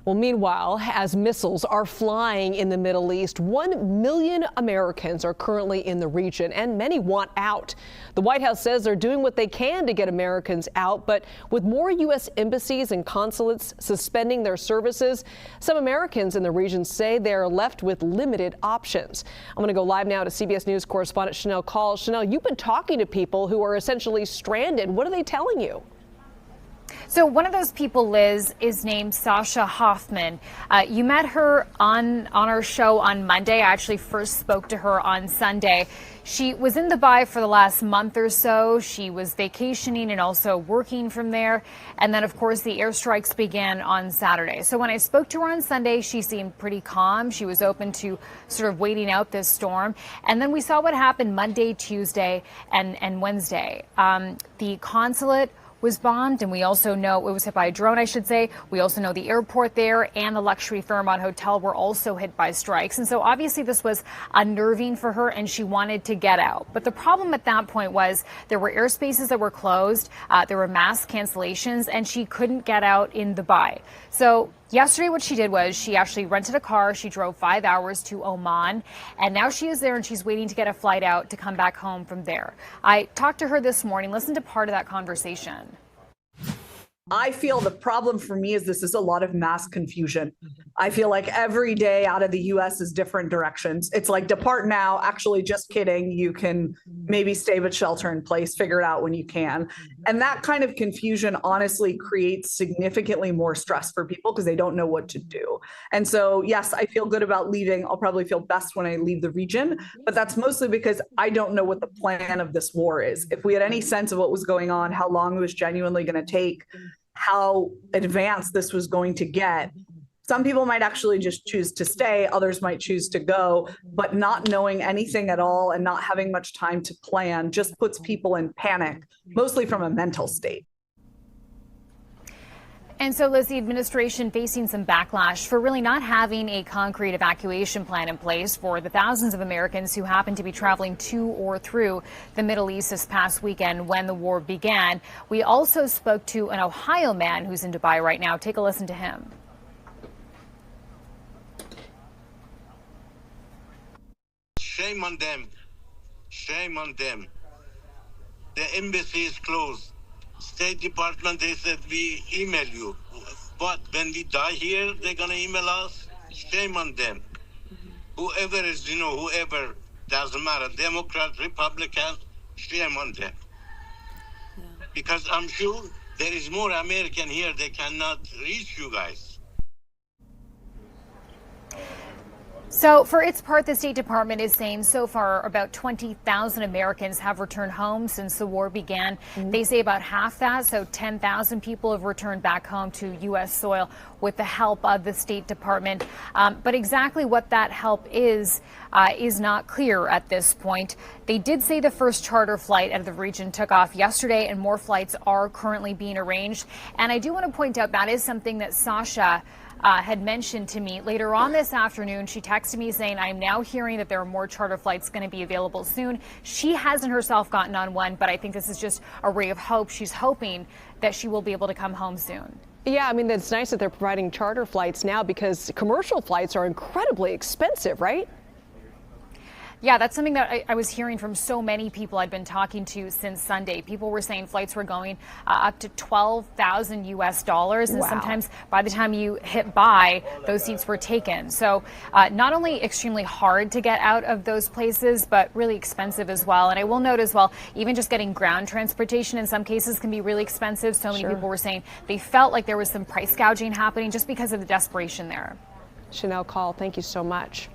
Well, meanwhile, as missiles are flying in the Middle East, 1 million Americans are currently in the region, and many want out. The White House says they're doing what they can to get Americans out, but with more U.S. embassies and consulates suspending their services, some Americans in the region say they're left with limited options. I'm going to go live now to CBS News correspondent Shanelle Kaul. Shanelle, you've been talking to people who are essentially stranded. What are they telling you? So one of those people, Liz, is named Sasha Hoffman. You met her on our show on Monday. I actually first spoke to her on Sunday. She was in Dubai for the last month or so. She was vacationing and also working from there. And then, of course, the airstrikes began on Saturday. So when I spoke to her on Sunday, she seemed pretty calm. She was open to sort of waiting out this storm. And then we saw what happened Monday, Tuesday, and Wednesday. The consulate was bombed, and we also know it was hit by a drone, I should say. We also know the airport there and the luxury Fairmont Hotel were also hit by strikes. And so obviously this was unnerving for her, and she wanted to get out. But the problem at that point was there were airspaces that were closed, there were mass cancellations, and she couldn't get out in Dubai. So yesterday what she did was she actually rented a car. She drove 5 hours to Oman, and now she is there and she's waiting to get a flight out to come back home from there. I talked to her this morning. Listen to part of that conversation. I feel the problem for me is this is a lot of mass confusion. I feel like every day out of the U.S. is different directions. It's like depart now. Actually, just kidding. You can maybe stay but shelter in place, figure it out when you can. And that kind of confusion honestly creates significantly more stress for people because they don't know what to do. And so, yes, I feel good about leaving. I'll probably feel best when I leave the region, but that's mostly because I don't know what the plan of this war is. If we had any sense of what was going on, how long it was genuinely going to take, how advanced this was going to get, some people might actually just choose to stay, others might choose to go, but not knowing anything at all and not having much time to plan just puts people in panic, mostly from a mental state. And so, Liz, the administration facing some backlash for really not having a concrete evacuation plan in place for the thousands of Americans who happen to be traveling to or through the Middle East this past weekend when the war began. We also spoke to an Ohio man who's in Dubai right now. Take a listen to him. Shame on them. Shame on them. The embassy is closed. State Department, they said, we email you. But when we die here, they're going to email us? Shame on them. Whoever is, whoever, doesn't matter, Democrat, Republican, shame on them. Yeah. Because I'm sure there is more American here, they cannot reach you guys. So for its part, the State Department is saying so far about 20,000 Americans have returned home since the war began. They say about half that, so 10,000 people have returned back home to U.S. soil with the help of the State Department. But exactly what that help is not clear at this point. They did say the first charter flight out of the region took off yesterday, and more flights are currently being arranged. And I do want to point out that is something that Sasha had mentioned to me later on this afternoon. She texted me saying, I'm now hearing that there are more charter flights going to be available soon. She hasn't herself gotten on one, but I think this is just a ray of hope. She's hoping that she will be able to come home soon. Yeah, I mean, it's nice that they're providing charter flights now because commercial flights are incredibly expensive, right? Yeah, that's something that I was hearing from so many people I'd been talking to since Sunday. People were saying flights were going up to $12,000 US, and sometimes by the time you hit buy, those seats were taken. So not only extremely hard to get out of those places, but really expensive as well. And I will note as well, even just getting ground transportation in some cases can be really expensive. So many people were saying they felt like there was some price gouging happening just because of the desperation there. Shanelle Kaul, thank you so much.